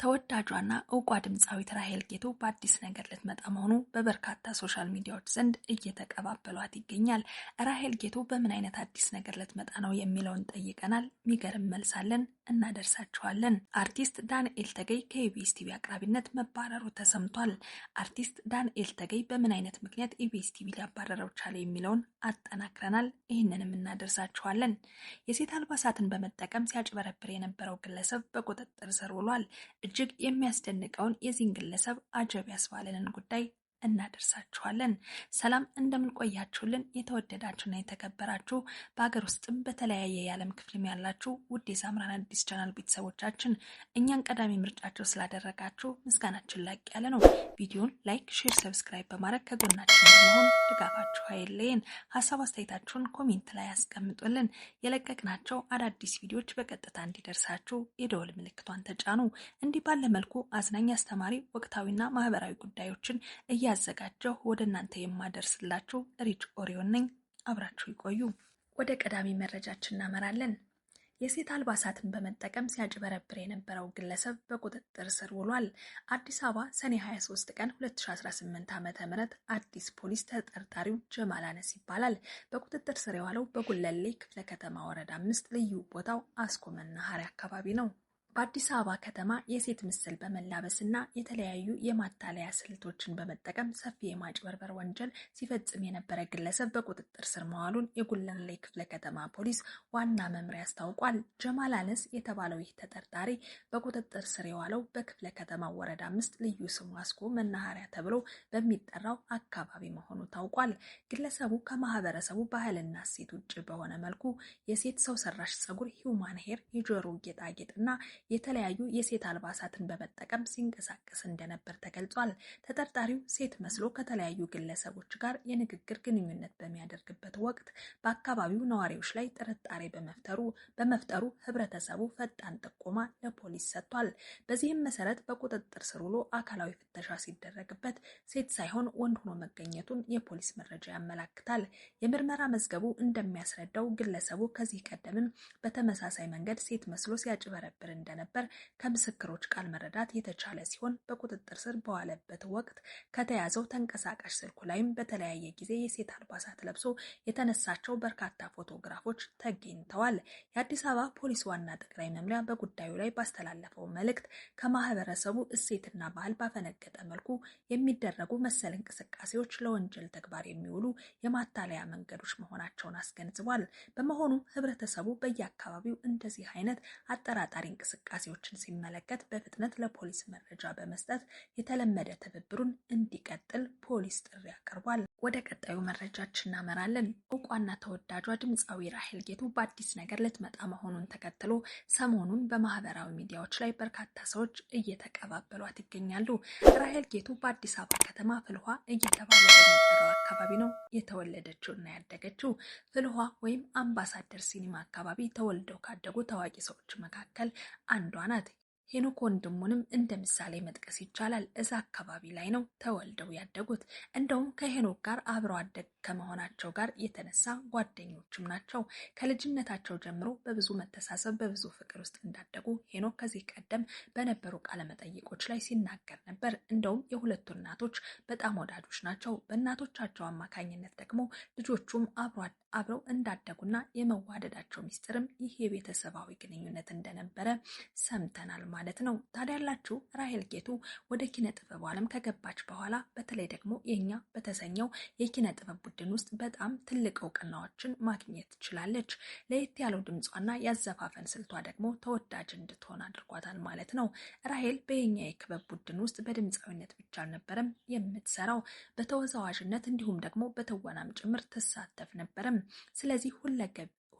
ተወዳጇና ዕውቋ ድምፃዊት ራሄል ጌቱ በአዲስ ነገር ልትመጣ መሆኑ በበርካታ ሶሻል ሚዲያዎች ዘንድ እየተቀባበሏት ይገኛል። ራሄል ጌቱ በምን አይነት አዲስ ነገር ልትመጣ ነው የሚለውን ጠይቀናል። ሚገርም መልሳለን እናደርሳችኋለን። አርቲስት ዳንኤል ተገይ ከኢቢኤስ ቲቪ አቅራቢነት መባረሩ ተሰምቷል። አርቲስት ዳንኤል ተገይ በምን አይነት ምክንያት ኢቢኤስ ቲቪ ሊያባረረው ቻለ የሚለውን አጠናክረናል። ይህንንም እናደርሳችኋለን። የሴት አልባሳትን በመጠቀም ሲያጭበረብር የነበረው ግለሰብ በቁጥጥር ስር ውሏል። እጅግ የሚያስደንቀውን የዚህን ግለሰብ አጀብ ያስባለንን ጉዳይ እናደርሳችኋለን። ሰላም እንደምን ቆያችሁልን? የተወደዳችሁና የተከበራችሁ በሀገር ውስጥም በተለያየ የዓለም ክፍልም ያላችሁ ውድ የሳምራን አዲስ ቻናል ቤተሰቦቻችን እኛን ቀዳሚ ምርጫችሁ ስላደረጋችሁ ምስጋናችን ላቅ ያለ ነው። ቪዲዮን ላይክ፣ ሼር፣ ሰብስክራይብ በማድረግ ከጎናችን በመሆን ድጋፋችሁ አይለየን። ሀሳብ አስተያየታችሁን ኮሜንት ላይ ያስቀምጡልን። የለቀቅናቸው አዳዲስ ቪዲዮዎች በቀጥታ እንዲደርሳችሁ የደወል ምልክቷን ተጫኑ። እንዲህ ባለ መልኩ አዝናኝ፣ አስተማሪ፣ ወቅታዊና ማህበራዊ ጉዳዮችን እያዘጋጀሁ ወደ እናንተ የማደርስላችሁ ሪች ኦሪዮን ነኝ። አብራችሁ ይቆዩ። ወደ ቀዳሚ መረጃችን እናመራለን። የሴት አልባሳትን በመጠቀም ሲያጭበረብር የነበረው ግለሰብ በቁጥጥር ስር ውሏል። አዲስ አበባ ሰኔ 23 ቀን 2018 ዓ.ም አዲስ ፖሊስ ተጠርጣሪው ጀማል አነስ ይባላል በቁጥጥር ስር የዋለው በጉለሌ ክፍለ ከተማ ወረዳ 5 ልዩ ቦታው አስኮ መናኸሪያ አካባቢ ነው። በአዲስ አበባ ከተማ የሴት ምስል በመላበስና የተለያዩ የማታለያ ስልቶችን በመጠቀም ሰፊ የማጭበርበር ወንጀል ሲፈጽም የነበረ ግለሰብ በቁጥጥር ስር መዋሉን የጉለሌ ክፍለ ከተማ ፖሊስ ዋና መምሪያ አስታውቋል። ጀማል አነስ የተባለው ይህ ተጠርጣሪ በቁጥጥር ስር የዋለው በክፍለ ከተማ ወረዳ 5 ልዩ ስሙ አስኮ መናኸሪያ ተብሎ በሚጠራው አካባቢ መሆኑ ታውቋል። ግለሰቡ ከማህበረሰቡ ባህልና እሴት ውጭ በሆነ መልኩ የሴት ሰው ሰራሽ ጸጉር፣ ሂውማን ሄር፣ የጆሮ ጌጣጌጥና የተለያዩ የሴት አልባሳትን በመጠቀም ሲንቀሳቀስ እንደነበር ተገልጿል። ተጠርጣሪው ሴት መስሎ ከተለያዩ ግለሰቦች ጋር የንግግር ግንኙነት በሚያደርግበት ወቅት በአካባቢው ነዋሪዎች ላይ ጥርጣሬ በመፍጠሩ ህብረተሰቡ ፈጣን ጥቆማ ለፖሊስ ሰጥቷል። በዚህም መሰረት በቁጥጥር ስር ውሎ አካላዊ ፍተሻ ሲደረግበት ሴት ሳይሆን ወንድ ሆኖ መገኘቱን የፖሊስ መረጃ ያመላክታል። የምርመራ መዝገቡ እንደሚያስረዳው ግለሰቡ ከዚህ ቀደምም በተመሳሳይ መንገድ ሴት መስሎ ሲያጭበረብር እንደነበር ከምስክሮች ቃል መረዳት የተቻለ ሲሆን በቁጥጥር ስር በዋለበት ወቅት ከተያዘው ተንቀሳቃሽ ስልኩ ላይም በተለያየ ጊዜ የሴት አልባሳት ለብሶ የተነሳቸው በርካታ ፎቶግራፎች ተገኝተዋል። የአዲስ አበባ ፖሊስ ዋና ጠቅላይ መምሪያ በጉዳዩ ላይ ባስተላለፈው መልእክት ከማህበረሰቡ እሴትና ባህል ባፈነገጠ መልኩ የሚደረጉ መሰል እንቅስቃሴዎች ለወንጀል ተግባር የሚውሉ የማታለያ መንገዶች መሆናቸውን አስገንዝቧል። በመሆኑም ህብረተሰቡ በየአካባቢው እንደዚህ አይነት አጠራጣሪ እንቅስቃሴዎችን ሲመለከት በፍጥነት ለፖሊስ መረጃ በመስጠት የተለመደ ትብብሩን እንዲቀጥል ፖሊስ ጥሪ አቅርቧል። ወደ ቀጣዩ መረጃችን እናመራለን። ዕውቋና ተወዳጇ ድምፃዊ ራሄል ጌቱ በአዲስ ነገር ልትመጣ መሆኑን ተከትሎ ሰሞኑን በማህበራዊ ሚዲያዎች ላይ በርካታ ሰዎች እየተቀባበሏት ይገኛሉ። ራሄል ጌቱ በአዲስ አበባ ከተማ ፍልውሃ እየተባለ በሚጠራው አካባቢ ነው የተወለደችው እና ያደገችው። ፍልውሃ ወይም አምባሳደር ሲኒማ አካባቢ ተወልደው ካደጉ ታዋቂ ሰዎች መካከል አንዷ ናት። ሄኖክ ወንድሙንም እንደ ምሳሌ መጥቀስ ይቻላል። እዛ አካባቢ ላይ ነው ተወልደው ያደጉት። እንደውም ከሄኖክ ጋር አብረው አደግ ከመሆናቸው ጋር የተነሳ ጓደኞችም ናቸው። ከልጅነታቸው ጀምሮ በብዙ መተሳሰብ፣ በብዙ ፍቅር ውስጥ እንዳደጉ ሄኖክ ከዚህ ቀደም በነበሩ ቃለመጠይቆች ላይ ሲናገር ነበር። እንደውም የሁለቱ እናቶች በጣም ወዳጆች ናቸው። በእናቶቻቸው አማካኝነት ደግሞ ልጆቹም አብረው እንዳደጉና የመዋደዳቸው ሚስጥርም ይህ የቤተሰባዊ ግንኙነት እንደነበረ ሰምተናል ማለት ነው። ታዲያ ያላችሁ ራሄል ጌቱ ወደ ኪነ ጥበብ ዓለም ከገባች በኋላ በተለይ ደግሞ የኛ በተሰኘው የኪነ ጥበብ ቡድን ውስጥ በጣም ትልቅ እውቅናዎችን ማግኘት ትችላለች። ለየት ያለው ድምጿና ያዘፋፈን ስልቷ ደግሞ ተወዳጅ እንድትሆን አድርጓታል ማለት ነው። ራሄል በየኛ የክበብ ቡድን ውስጥ በድምፃዊነት ብቻ አልነበረም የምትሰራው፣ በተወዛዋዥነት እንዲሁም ደግሞ በትወናም ጭምር ትሳተፍ ነበረም። ስለዚህ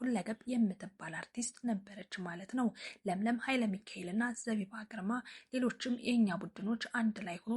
ሁለገብ የምትባል አርቲስት ነበረች ማለት ነው። ለምለም ኃይለ ሚካኤልና ዘቢባ ግርማ ሌሎችም የኛ ቡድኖች አንድ ላይ ሆኖ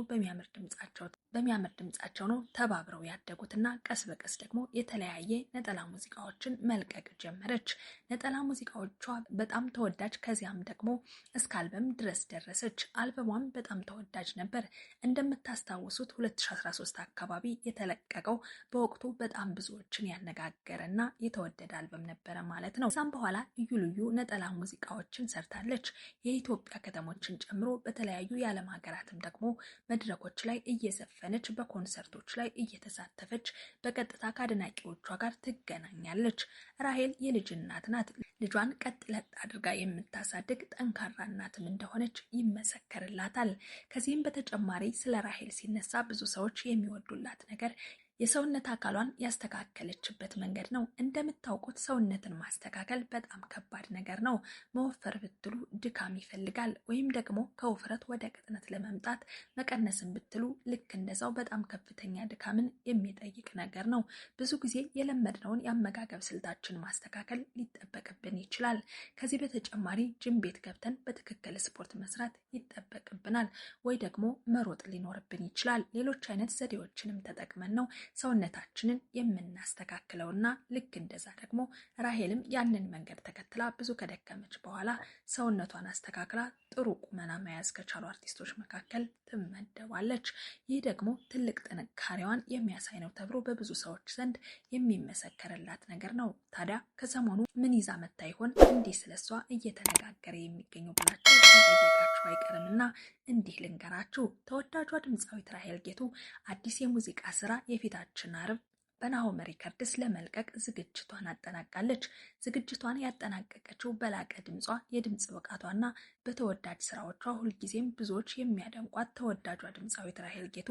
በሚያምር ድምጻቸው ነው ተባብረው ያደጉትና ቀስ በቀስ ደግሞ የተለያየ ነጠላ ሙዚቃዎችን መልቀቅ ጀመረች። ነጠላ ሙዚቃዎቿ በጣም ተወዳጅ፣ ከዚያም ደግሞ እስከ አልበም ድረስ ደረሰች። አልበሟም በጣም ተወዳጅ ነበር። እንደምታስታውሱት 2013 አካባቢ የተለቀቀው በወቅቱ በጣም ብዙዎችን ያነጋገረና የተወደደ አልበም ነበር ነበረ ማለት ነው። ከዛም በኋላ ልዩ ልዩ ነጠላ ሙዚቃዎችን ሰርታለች። የኢትዮጵያ ከተሞችን ጨምሮ በተለያዩ የዓለም ሀገራትም ደግሞ መድረኮች ላይ እየዘፈነች በኮንሰርቶች ላይ እየተሳተፈች በቀጥታ ከአድናቂዎቿ ጋር ትገናኛለች። ራሄል የልጅ እናት ናት። ልጇን ቀጥ ለጥ አድርጋ የምታሳድግ ጠንካራ እናትም እንደሆነች ይመሰከርላታል። ከዚህም በተጨማሪ ስለ ራሄል ሲነሳ ብዙ ሰዎች የሚወዱላት ነገር የሰውነት አካሏን ያስተካከለችበት መንገድ ነው። እንደምታውቁት ሰውነትን ማስተካከል በጣም ከባድ ነገር ነው። መወፈር ብትሉ ድካም ይፈልጋል፣ ወይም ደግሞ ከውፍረት ወደ ቅጥነት ለመምጣት መቀነስን ብትሉ ልክ እንደዛው በጣም ከፍተኛ ድካምን የሚጠይቅ ነገር ነው። ብዙ ጊዜ የለመድነውን የአመጋገብ ስልታችን ማስተካከል ሊጠበቅብን ይችላል። ከዚህ በተጨማሪ ጅም ቤት ገብተን በትክክል ስፖርት መስራት ይጠበቅብናል፣ ወይ ደግሞ መሮጥ ሊኖርብን ይችላል። ሌሎች አይነት ዘዴዎችንም ተጠቅመን ነው ሰውነታችንን የምናስተካክለውና ልክ እንደዛ ደግሞ ራሄልም ያንን መንገድ ተከትላ ብዙ ከደከመች በኋላ ሰውነቷን አስተካክላ ጥሩ ቁመና መያዝ ከቻሉ አርቲስቶች መካከል ትመደባለች። ይህ ደግሞ ትልቅ ጥንካሬዋን የሚያሳይ ነው ተብሎ በብዙ ሰዎች ዘንድ የሚመሰከርላት ነገር ነው። ታዲያ ከሰሞኑ ምን ይዛ መታ ይሆን እንዲህ ስለሷ እየተነጋገረ የሚገኙ ብላችሁ መጠየቃችሁ አይቀርምና እንዲህ ልንገራችሁ። ተወዳጇ ድምፃዊት ራሄል ጌቱ አዲስ የሙዚቃ ስራ የፊታችን አርብ በናሆም ሪከርድስ ለመልቀቅ ዝግጅቷን አጠናቃለች። ዝግጅቷን ያጠናቀቀችው በላቀ ድምጿ፣ የድምጽ ብቃቷና በተወዳጅ ስራዎቿ ሁልጊዜም ብዙዎች የሚያደንቋት ተወዳጇ ድምፃዊት ራሄል ጌቱ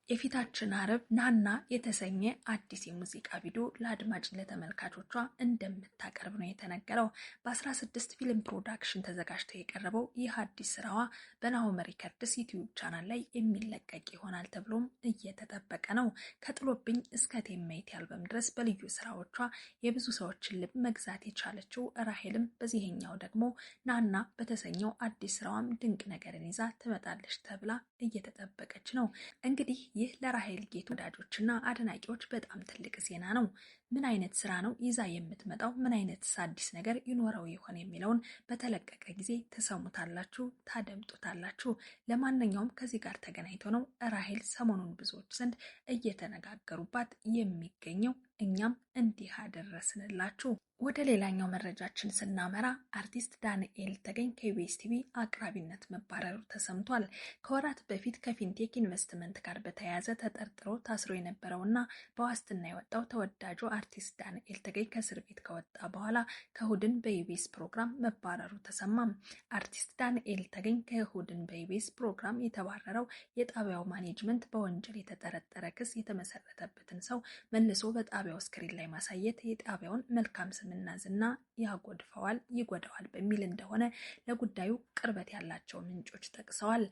የፊታችን አርብ ናና የተሰኘ አዲስ የሙዚቃ ቪዲዮ ለአድማጭ ለተመልካቾቿ እንደምታቀርብ ነው የተነገረው። በ16 ፊልም ፕሮዳክሽን ተዘጋጅቶ የቀረበው ይህ አዲስ ስራዋ በናሆም ሪከርድስ ዩቲዩብ ቻናል ላይ የሚለቀቅ ይሆናል ተብሎም እየተጠበቀ ነው። ከጥሎብኝ እስከ ቴሜት አልበም ድረስ በልዩ ስራዎቿ የብዙ ሰዎችን ልብ መግዛት የቻለችው ራሄልም በዚህኛው ደግሞ ናና በተሰኘው አዲስ ስራዋም ድንቅ ነገርን ይዛ ትመጣለች ተብላ እየተጠበቀች ነው። እንግዲህ ይህ ለራሄል ጌቱ ወዳጆችና አድናቂዎች በጣም ትልቅ ዜና ነው። ምን አይነት ስራ ነው ይዛ የምትመጣው? ምን አይነት አዲስ ነገር ይኖረው ይሆን የሚለውን በተለቀቀ ጊዜ ትሰሙታላችሁ፣ ታደምጡታላችሁ። ለማንኛውም ከዚህ ጋር ተገናኝቶ ነው ራሄል ሰሞኑን ብዙዎች ዘንድ እየተነጋገሩባት የሚገኘው። እኛም እንዲህ አደረስንላችሁ። ወደ ሌላኛው መረጃችን ስናመራ አርቲስት ዳንኤል ተገኝ ከኢቢኤስ ቲቪ አቅራቢነት መባረሩ ተሰምቷል። ከወራት በፊት ከፊንቴክ ኢንቨስትመንት ጋር በተያያዘ ተጠርጥሮ ታስሮ የነበረውና በዋስትና የወጣው ተወዳጁ አርቲስት ዳንኤል ተገኝ ከእስር ቤት ከወጣ በኋላ ከእሁድን በኢቢኤስ ፕሮግራም መባረሩ ተሰማም። አርቲስት ዳንኤል ተገኝ ከእሁድን በኢቢኤስ ፕሮግራም የተባረረው የጣቢያው ማኔጅመንት በወንጀል የተጠረጠረ ክስ የተመሰረተበትን ሰው መልሶ በጣቢያው ስክሪን ላይ ማሳየት የጣቢያውን መልካም ስምና ዝና ያጎድፈዋል፣ ይጎዳዋል በሚል እንደሆነ ለጉዳዩ ቅርበት ያላቸው ምንጮች ጠቅሰዋል።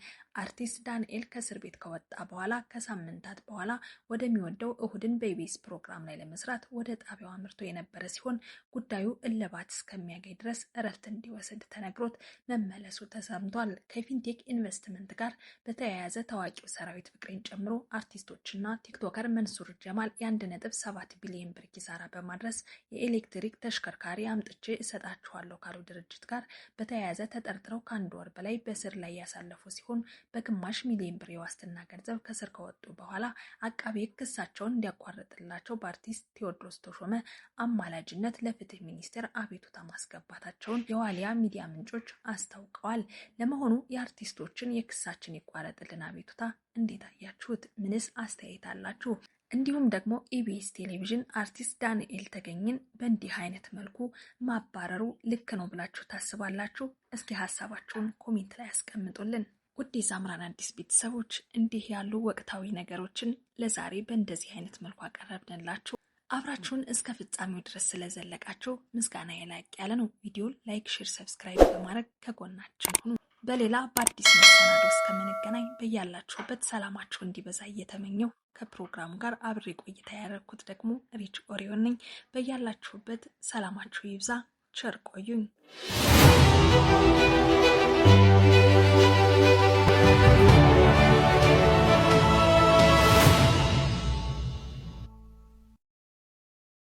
አርቲስት ዳንኤል ከእስር ቤት ከወጣ በኋላ ከሳምንታት በኋላ ወደሚወደው እሁድን በኢቢኤስ ፕሮግራም ላይ ለመስራት ወደ ጣቢያው አምርቶ የነበረ ሲሆን ጉዳዩ እልባት እስከሚያገኝ ድረስ እረፍት እንዲወስድ ተነግሮት መመለሱ ተሰምቷል። ከፊንቴክ ኢንቨስትመንት ጋር በተያያዘ ታዋቂው ሰራዊት ፍቅሬን ጨምሮ አርቲስቶችና ቲክቶከር መንሱር ጀማል የ1.7 ቢሊዮን ብር ኪሳራ በማድረስ የኤሌክትሪክ ተሽከርካሪ አምጥቼ እሰጣችኋለሁ ካሉ ድርጅት ጋር በተያያዘ ተጠርጥረው ከአንድ ወር በላይ በስር ላይ ያሳለፉ ሲሆን በግማሽ ሚሊዮን ብር የዋስትና ገንዘብ ከስር ከወጡ በኋላ አቃቤ ሕግ ክሳቸውን እንዲያቋርጥላቸው በአርቲስት ቴዎድሮስ ተሾመ አማላጅነት ለፍትህ ሚኒስቴር አቤቱታ ማስገባታቸውን የዋሊያ ሚዲያ ምንጮች አስታውቀዋል። ለመሆኑ የአርቲስቶችን የክሳችን ይቋረጥልን አቤቱታ እንዴት አያችሁት? ምንስ አስተያየት አላችሁ? እንዲሁም ደግሞ ኢቢኤስ ቴሌቪዥን አርቲስት ዳንኤል ተገኝን በእንዲህ አይነት መልኩ ማባረሩ ልክ ነው ብላችሁ ታስባላችሁ? እስኪ ሀሳባችሁን ኮሜንት ላይ ያስቀምጡልን። ውድ የሳምራን አዲስ ቤተሰቦች እንዲህ ያሉ ወቅታዊ ነገሮችን ለዛሬ በእንደዚህ አይነት መልኩ አቀረብንላችሁ። አብራችሁን እስከ ፍጻሜው ድረስ ስለዘለቃችሁ ምስጋና የላቅ ያለ ነው። ቪዲዮ ላይክ፣ ሼር፣ ሰብስክራይብ በማድረግ ከጎናችን ሁኑ። በሌላ በአዲስ መሰናዶ እስከምንገናኝ በያላችሁበት ሰላማችሁ እንዲበዛ እየተመኘው ከፕሮግራሙ ጋር አብሬ ቆይታ ያደረኩት ደግሞ ሪች ኦሪዮን ነኝ። በያላችሁበት ሰላማችሁ ይብዛ። ቸር ቆዩኝ።